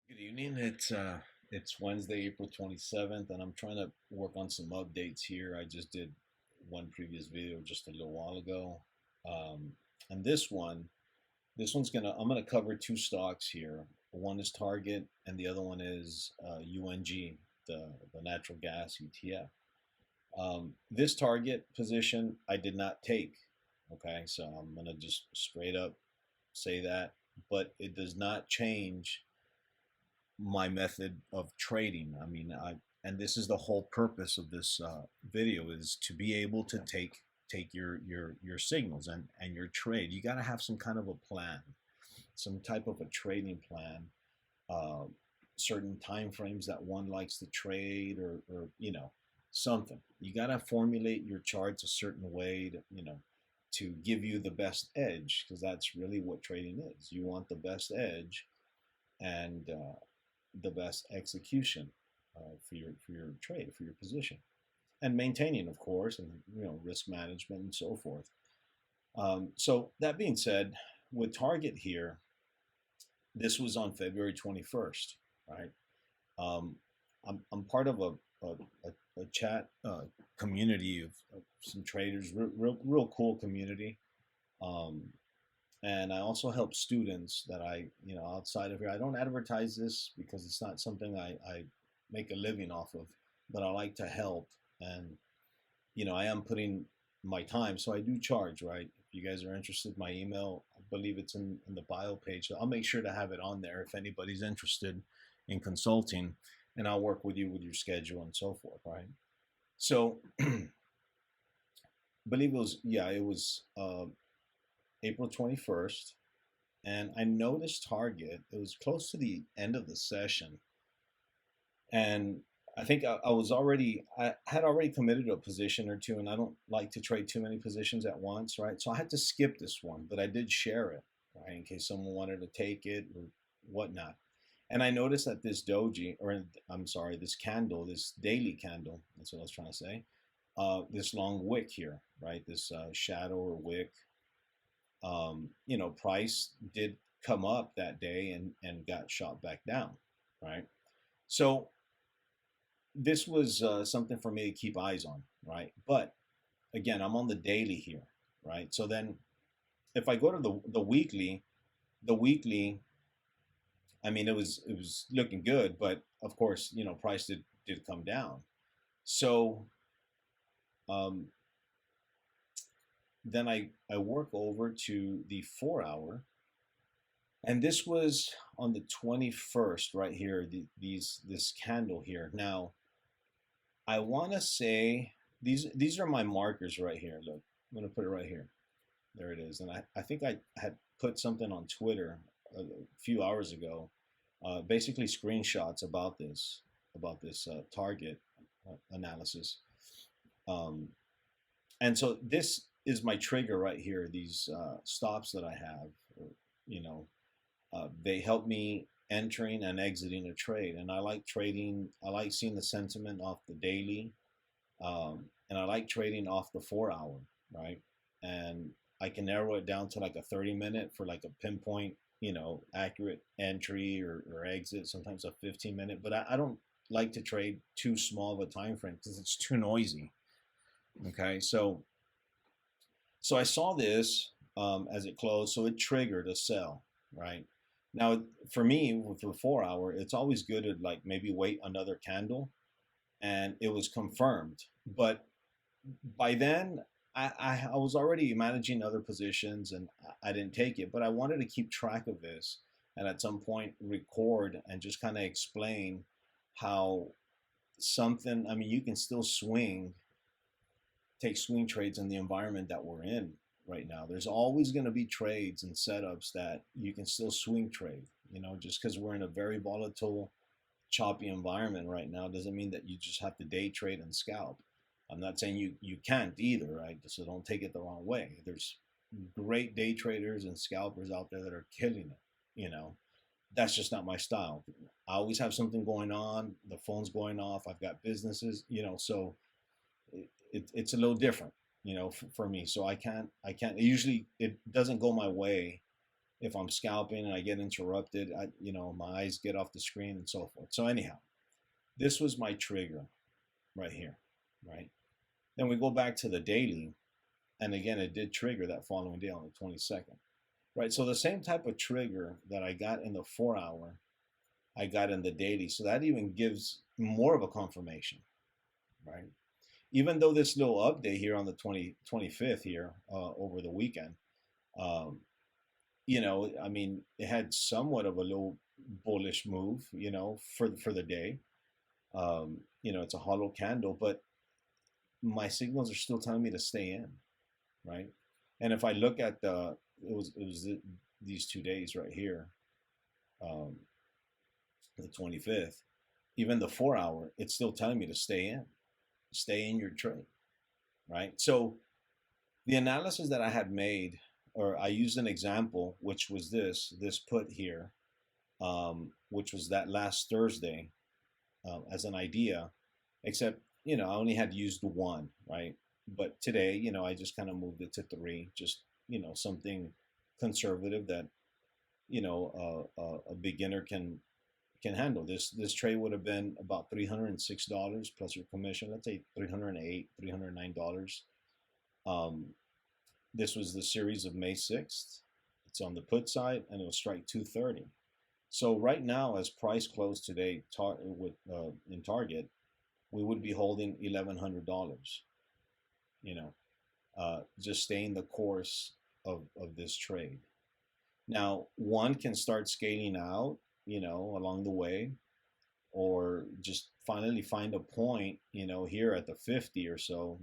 Good evening. It's Wednesday, April 27th, and I'm trying to work on some updates here. I just did one previous video just a little while ago. Um, and this one's I'm gonna cover two stocks here. One is Target and the other one is UNG, the natural gas ETF. This Target position I did not take. Okay, so I'm gonna just straight up say that, but it does not change my method of trading. And this is the whole purpose of this video is to be able to take your signals and your trade. You got to have some kind of a plan, some type of a trading plan, uh, certain time frames that one likes to trade, or something. You got to formulate your charts a certain way to give you the best edge, because that's really what trading is. You want the best edge and the best execution for your trade, for your position, and maintaining, of course, and risk management and so forth. So that being said, with Target here, this was on February 21st, right? Um, I'm part of a chat community of some traders, real cool community. Um, and I also help students that outside of here. I don't advertise this because it's not something I make a living off of, but I like to help. And I am putting my time, so I do charge, right? If you guys are interested, my email, I believe it's in the bio page. I'll make sure to have it on there if anybody's interested in consulting, and I'll work with you with your schedule and so forth, right? So, I believe it was April 21st, and I noticed Target. It was close to the end of the session, and I think I had already committed to a position or two, and I don't like to trade too many positions at once, right? So I had to skip this one, but I did share it, right, in case someone wanted to take it or whatnot. And I noticed that this doji, or I'm sorry, this candle, this daily candle, that's what I was trying to say, this long wick here, right? This shadow or wick, price did come up that day and got shot back down, right? So this was something for me to keep eyes on, right? But again, I'm on the daily here, right? So then, if I go to the weekly, I mean, it was looking good, but of course, price did come down. So um, then I work over to the 4 hour, and this was on the 21st, right here. This candle here. Now I want to say these are my markers right here. Look, I'm gonna put it right here. There it is. And I think I had put something on Twitter a few hours ago, basically screenshots about this target analysis. Um, and so this is my trigger right here. These stops that I have, you know, they help me entering and exiting a trade. And I like trading. I like seeing the sentiment off the daily, and I like trading off the 4 hour, right? And I can narrow it down to like a 30-minute for like a pinpoint, accurate entry or exit. Sometimes a 15-minute, but I don't like to trade too small of a time frame because it's too noisy. Okay, so I saw this as it closed, so it triggered a sell, right? Now, for me, with the 4 hour, it's always good to like maybe wait another candle, and it was confirmed. But by then, I was already managing other positions, and I didn't take it. But I wanted to keep track of this, and at some point record and just kind of explain how something. I mean, you can still take swing trades in the environment that we're in right now. There's always going to be trades and setups that you can still swing trade. Just because we're in a very volatile, choppy environment right now doesn't mean that you just have to day trade and scalp. I'm not saying you can't either, right? So don't take it the wrong way. There's great day traders and scalpers out there that are killing it. That's just not my style. I always have something going on. The phone's going off. I've got businesses. So it's a little different, for me. So I can't. Usually, it doesn't go my way if I'm scalping and I get interrupted, my eyes get off the screen and so forth. So anyhow, this was my trigger right here, right? Then we go back to the daily, and again, it did trigger that following day on the 22nd, right? So the same type of trigger that I got in the 4 hour, I got in the daily. So that even gives more of a confirmation, right? Even though this little update here on the 25th here over the weekend, um, I mean, it had somewhat of a little bullish move, for the day. It's a hollow candle, but my signals are still telling me to stay in, right? And if I look at these 2 days right here, um, the 25th, even the 4 hour, it's still telling me to stay in your trade, right? So the analysis that I had made, or I used an example, which was this put here, which was that last Thursday, as an idea, except, I only had used one, right? But today, I just kind of moved it to three, just, something conservative that, a beginner can handle. This trade would have been about $306 plus your commission. Let's say 308, $309. Um, this was the series of May 6th. It's on the put side, and it'll strike 230. So right now, as price closed today in Target, we would be holding $1,100. Just staying the course of this trade. Now, one can start scaling out, along the way, or just finally find a point, here at the 50 or so,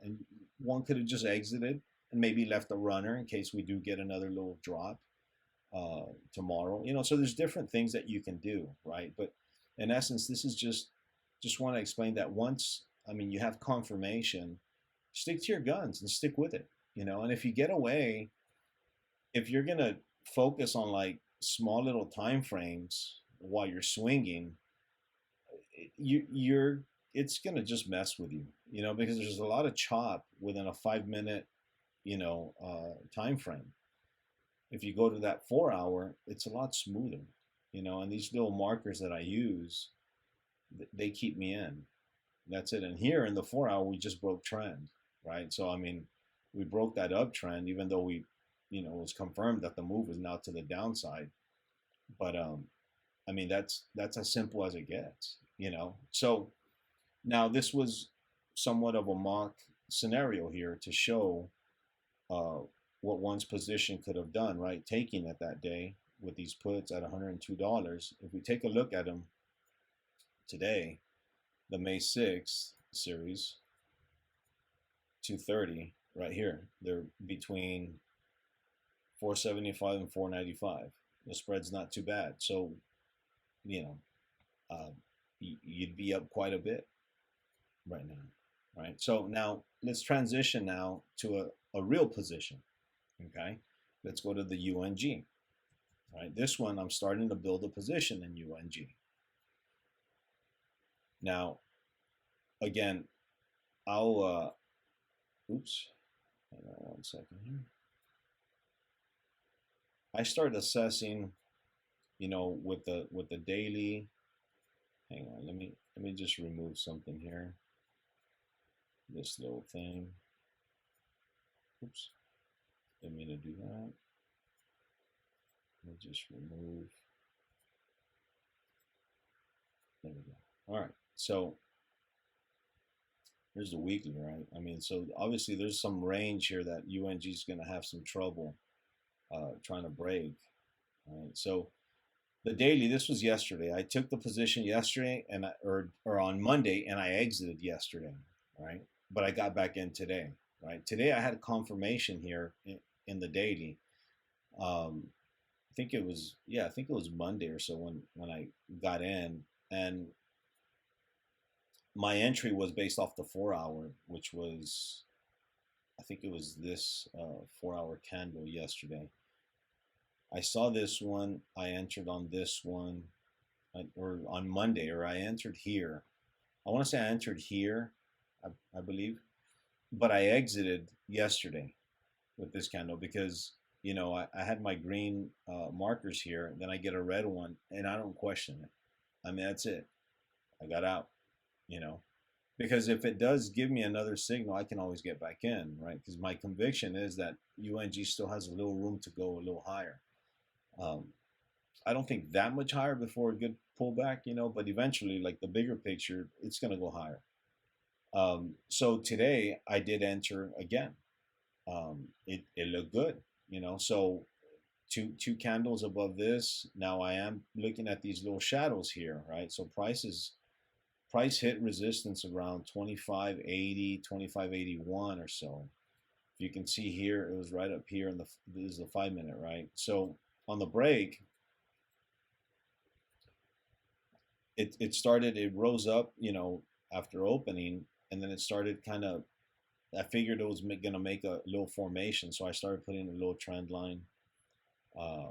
and one could have just exited and maybe left a runner in case we do get another little drop tomorrow. So there's different things that you can do, right? But in essence, this is just want to explain that once, I mean, you have confirmation, stick to your guns and stick with it, and if you get away, if you're going to focus on like small little time frames while you're swinging, it's going to just mess with you, because there's a lot of chop within a 5 minute, time frame. If you go to that 4 hour, it's a lot smoother, and these little markers that I use, they keep me in. That's it. And here in the 4 hour, we just broke trend, right? So, I mean, we broke that uptrend, even though we, it was confirmed that the move is now to the downside. But, I mean, that's as simple as it gets, So now this was somewhat of a mock scenario here to show what one's position could have done, right? Taking it that day with these puts at $102. If we take a look at them today, the May 6th series, 230 right here, they're between 475 and 495. The spread's not too bad. So, you'd be up quite a bit right now, right? So now let's transition now to a real position, okay? Let's go to the UNG, right? This one, I'm starting to build a position in UNG. Now, again, I'll, oops, hang on 1 second here. I start assessing, with the daily. Hang on, let me just remove something here. This little thing. Oops, didn't mean to do that. Let me just remove. There we go. All right, so here's the weekly, right? I mean, so obviously there's some range here that UNG is going to have some trouble trying to break. All right, so the daily, this was yesterday. I took the position yesterday or on Monday, and I exited yesterday, right? But I got back in today, right? Today I had confirmation here in the daily. I think it was Monday or so when I got in, and my entry was based off the 4 hour, which was, I think it was this 4 hour candle yesterday. I saw this one, I entered on this one, or on Monday, or I entered here. I want to say I entered here, I believe, but I exited yesterday with this candle because You know, I had my green markers here, and then I get a red one, and I don't question it. I mean, that's it. I got out, you know, because if it does give me another signal, I can always get back in, right? Because my conviction is that UNG still has a little room to go a little higher. Um, I don't think that much higher before a good pullback, you know, but eventually, like the bigger picture, it's going to go higher. So today I did enter again. It looked good, you know. So two candles above this. Now I am looking at these little shadows here, right? So price hit resistance around 25.80, 25.81 or so. If you can see here, it was right up here in this is the 5 minute, right? So on the break, it rose up, you know, after opening, and then it started kind of, I figured it was going to make a little formation, so I started putting a little trend line, uh,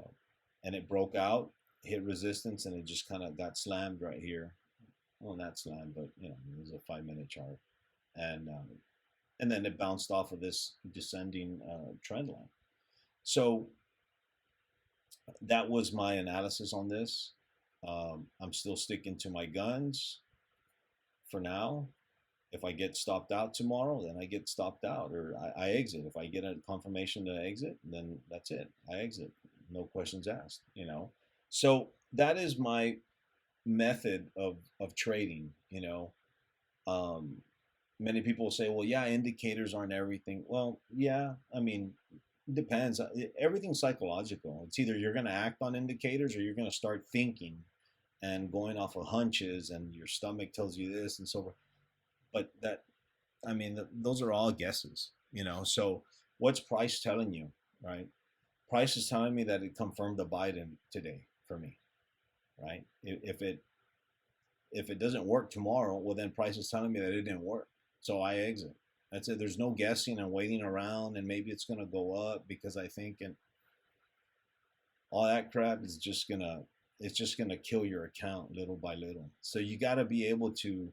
and it broke out, hit resistance, and it just kind of got slammed right here. Well, not slammed, but you know, it was a 5 minute chart, and then it bounced off of this descending trend line. So that was my analysis on this. I'm still sticking to my guns for now. If I get stopped out tomorrow, then I get stopped out, or I exit. If I get a confirmation to exit, then that's it. I exit. No questions asked, you know. So that is my method of trading, you know. Um, Many people say, well, yeah, indicators aren't everything. Well, yeah, I mean, it depends. Everything's psychological. It's either you're going to act on indicators or you're going to start thinking and going off of hunches, and your stomach tells you this and so forth. But that, I mean, those are all guesses, you know. So what's price telling you, right? Price is telling me that it confirmed the Biden today for me, right? If it doesn't work tomorrow, well, then price is telling me that it didn't work, so I exit. That's it. There's no guessing and waiting around, and maybe it's gonna go up because I think, and all that crap is just gonna, it's just gonna kill your account little by little. So you got to be able to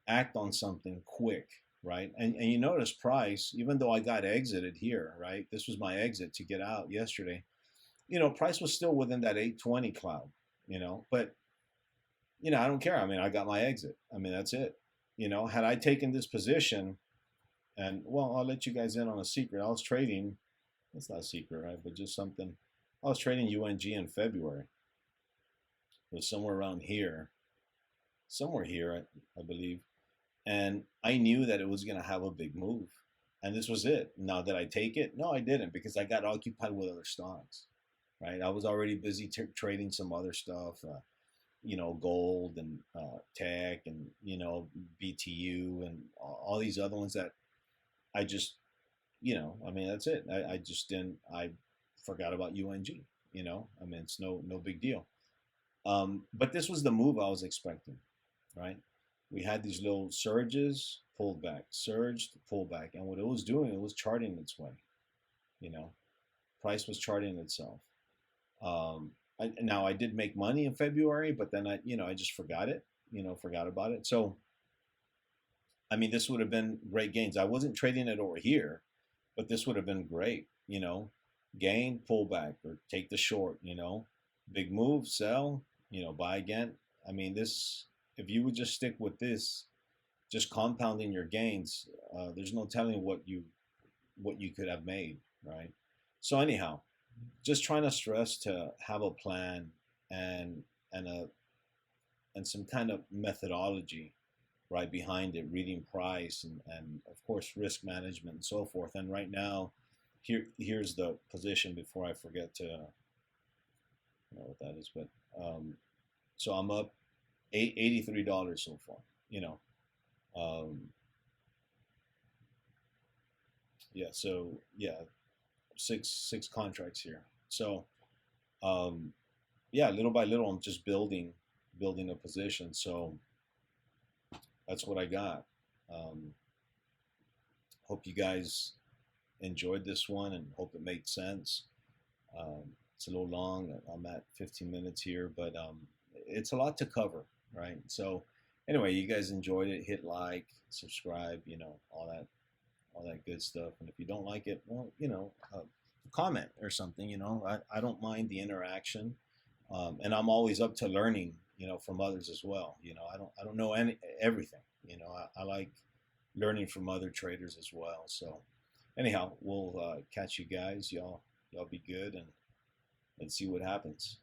act on something quick, right? And you notice price, even though I got exited here, right? This was my exit to get out yesterday. You know, price was still within that 820 cloud, you know, but you know, I don't care. I mean, I got my exit. I mean, that's it. You know, had I taken this position, and well, I'll let you guys in on a secret. I was trading, it's not a secret, right? But just something. I was trading UNG in February. It was somewhere around here, somewhere here, I believe. And I knew that it was going to have a big move. And this was it. Now, did I take it? No, I didn't, because I got occupied with other stocks, right? I was already busy trading some other stuff. You know, gold and tech and, you know, BTU and all these other ones that I just, you know, I mean, that's it. I just didn't, I forgot about UNG, you know, I mean, it's no big deal. But this was the move I was expecting, right? We had these little surges, pulled back, surged, pulled back. And what it was doing, it was charting its way, you know, price was charting itself. Now I did make money in February, but then I, you know, I just forgot it, you know, forgot about it. So, I mean, this would have been great gains. I wasn't trading it over here, but this would have been great, you know, gain, pull back, or take the short, you know, big move, sell, you know, buy again. I mean, this, if you would just stick with this, just compounding your gains, there's no telling what you could have made, right? So anyhow, just trying to stress to have a plan and and a and some kind of methodology right behind it, reading price and of course risk management and so forth. And right now, here's the position before I forget to, I don't know what that is, but so I'm up $83 so far, you know. um, yeah, so yeah, six contracts here. So um, yeah, little by little, I'm just building a position. So that's what I got. Um, Hope you guys enjoyed this one and hope it made sense. It's a little long. I'm at 15 minutes here, but it's a lot to cover, right? So anyway, you guys enjoyed it. Hit like, subscribe, you know, all that good stuff. And if you don't like it, well, you know, comment or something. I don't mind the interaction, and I'm always up to learning, from others as well. I don't know everything. I like learning from other traders as well. So anyhow, we'll catch you guys. Y'all be good, and let's see what happens.